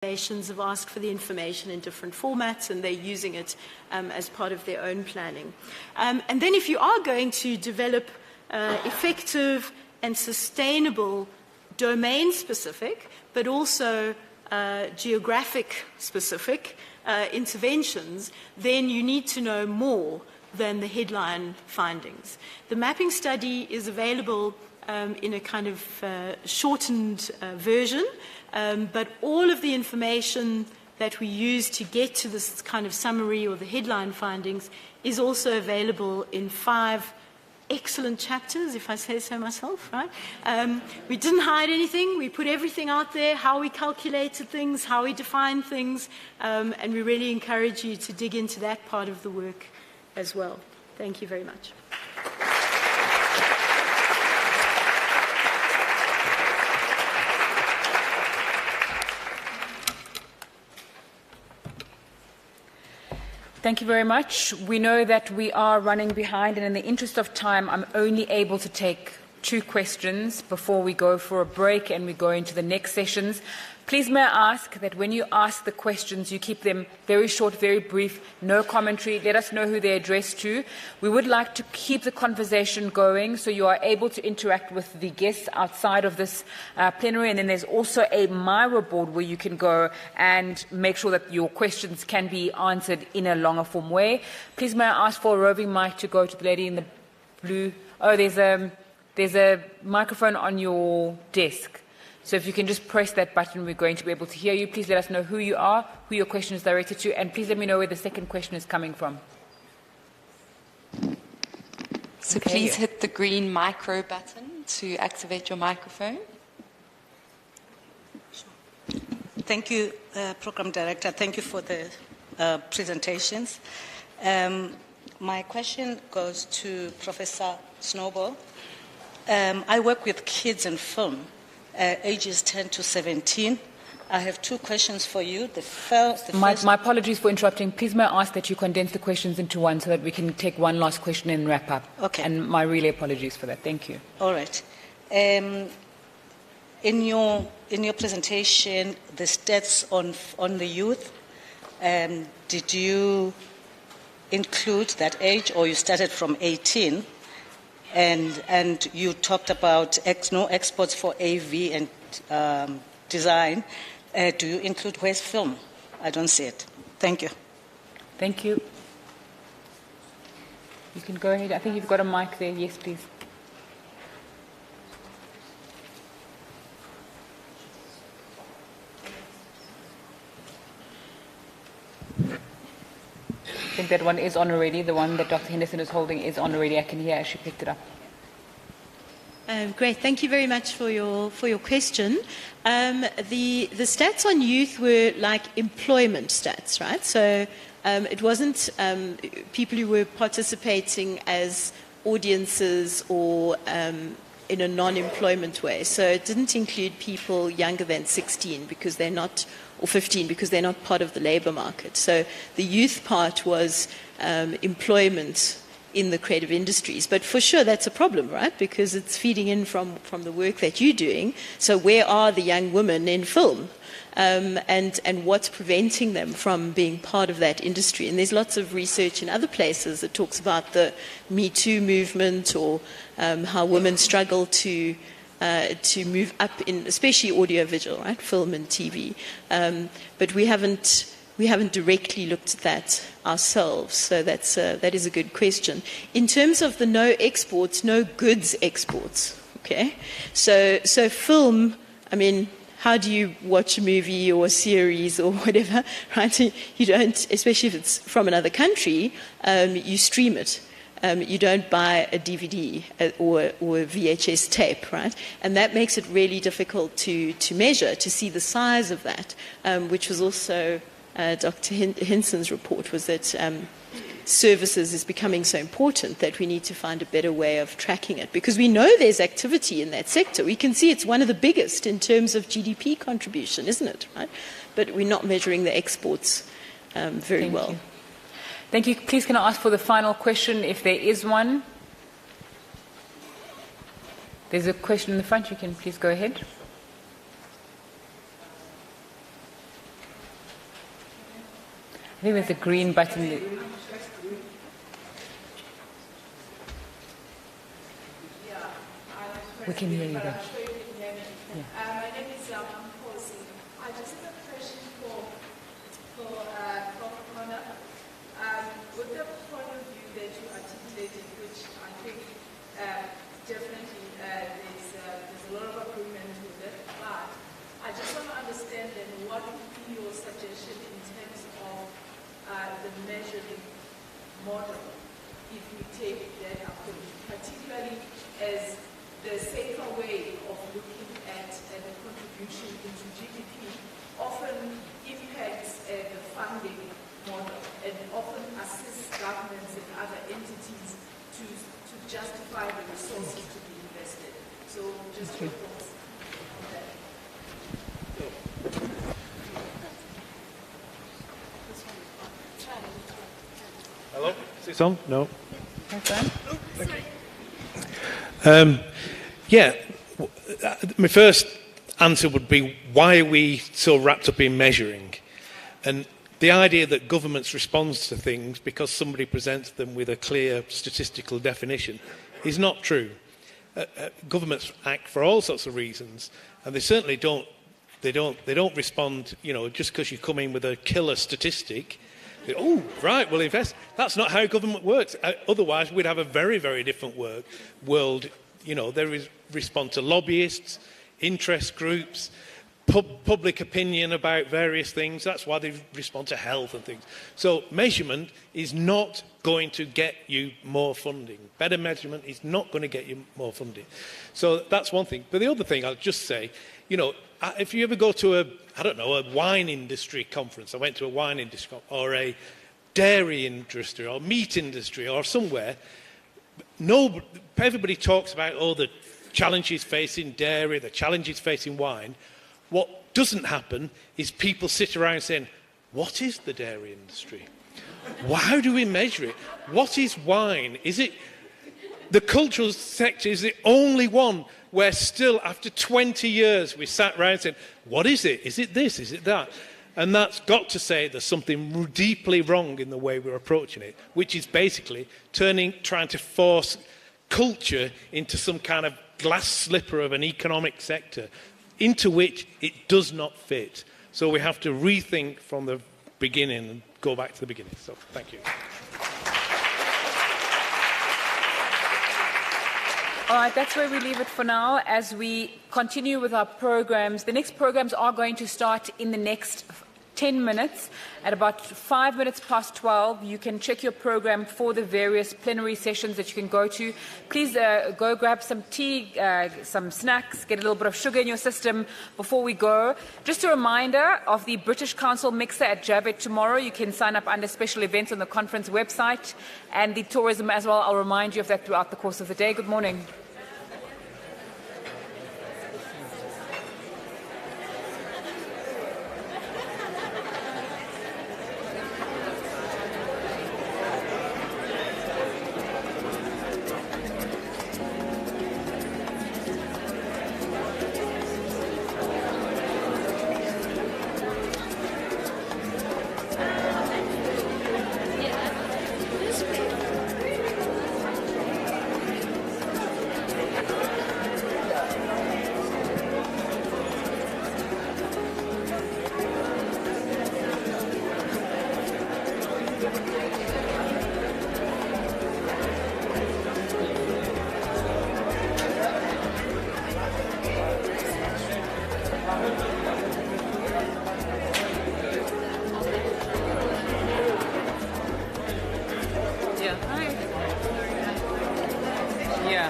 organizations have asked for the information in different formats, and they're using it as part of their own planning. And then if you are going to develop effective and sustainable domain-specific, but also geographic-specific interventions, then you need to know more than the headline findings. The mapping study is available in a kind of shortened version, but all of the information that we use to get to this kind of summary or the headline findings is also available in 5 excellent chapters, if I say so myself, right? We didn't hide anything. We put everything out there, how we calculated things, how we defined things, and we really encourage you to dig into that part of the work as well. Thank you very much. Thank you very much. We know that we are running behind, and in the interest of time, I'm only able to take 2 questions before we go for a break and we go into the next sessions. Please may I ask that when you ask the questions, you keep them very short, very brief, no commentary. Let us know who they're addressed to. We would like to keep the conversation going so you are able to interact with the guests outside of this plenary. And then there's also a Miro board where you can go and make sure that your questions can be answered in a longer form way. Please may I ask for a roving mic to go to the lady in the blue. Oh, there's a microphone on your desk. So if you can just press that button, we're going to be able to hear you. Please let us know who you are, who your question is directed to, and please let me know where the second question is coming from. So please hit the green micro button to activate your microphone. Thank you, Program Director. Thank you for the presentations. My question goes to Professor Snowball. I work with kids in film. Ages 10 to 17. I have 2 questions for you. My apologies for interrupting. Please may I ask that you condense the questions into one so that we can take one last question and wrap up. Okay. And my really apologies for that. Thank you. All right. In your presentation, the stats on the youth, did you include that age, or you started from 18? And you talked about no exports for AV and design. Do you include where's film? I don't see it. Thank you. Thank you. You can go ahead. I think you've got a mic there. Yes, please. I think that one is on already. The one that Dr. Henderson is holding is on already. I can hear as she picked it up. Great. Thank you very much for your question. The stats on youth were like employment stats, right? So it wasn't people who were participating as audiences or in a non-employment way. So it didn't include people younger than 16 because they're not, or 15 because they're not part of the labour market. So the youth part was employment in the creative industries. But for sure that's a problem, right? Because it's feeding in from the work that you're doing. So where are the young women in film? And what's preventing them from being part of that industry? And there's lots of research in other places that talks about the Me Too movement, or how women struggle to move up in, especially audiovisual, right, film and TV. But we haven't directly looked at that ourselves. So that is a good question. In terms of the no exports, no goods exports. Okay, so film. I mean, how do you watch a movie or a series or whatever, right? You don't, especially if it's from another country, you stream it. You don't buy a DVD or a VHS tape, right? And that makes it really difficult to measure, to see the size of that, which was also Dr. Hinson's report, was that services is becoming so important that we need to find a better way of tracking it, because we know there's activity in that sector. We can see it's one of the biggest in terms of GDP contribution, isn't it? Right? But we're not measuring the exports very well. Thank you. Please can I ask for the final question, if there is one? There's a question in the front. You can please go ahead. I think there's a green button. We can hear you there. My name is Mposi. I just have a question for Prof. Connor. With the point of view that you articulated, which I think definitely there's a lot of agreement with it, but I just want to understand then what would be your suggestion in terms of the measuring model if we take that approach, particularly as the safer way of looking at the contribution into GDP often impacts the funding model and often assists governments and other entities to justify the resources to be invested. So just your thoughts on that. Hello? Is this on? No. Yeah, my first answer would be, why are we so wrapped up in measuring? And the idea that governments respond to things because somebody presents them with a clear statistical definition is not true. Governments act for all sorts of reasons, and they certainly don't respond, just because you come in with a killer statistic. Oh, right, we'll invest. That's not how government works. Otherwise, we'd have a very, very different world. They respond to lobbyists, interest groups, public opinion about various things. That's why they respond to health and things. So measurement is not going to get you more funding. Better measurement is not going to get you more funding. So that's one thing. But the other thing I'll just say, if you ever go to a wine industry conference, I went to a wine industry or a dairy industry or meat industry or somewhere, everybody talks about the challenges facing dairy, the challenges facing wine. What doesn't happen is people sit around saying, what is the dairy industry? How do we measure it? What is wine? Is it the cultural sector is the only one where still after 20 years we sat around saying, what is it? Is it this? Is it that? And that's got to say there's something deeply wrong in the way we're approaching it, which is basically trying to force culture into some kind of glass slipper of an economic sector into which it does not fit. So we have to rethink from the beginning and go back to the beginning. So thank you. All right, that's where we leave it for now as we continue with our programs. The next programs are going to start in the next 10 minutes. At about 5 minutes past 12, you can check your program for the various plenary sessions that you can go to. Please go grab some tea, some snacks, get a little bit of sugar in your system before we go. Just a reminder of the British Council Mixer at Javet tomorrow. You can sign up under special events on the conference website, and the tourism as well. I'll remind you of that throughout the course of the day. Good morning. Yeah.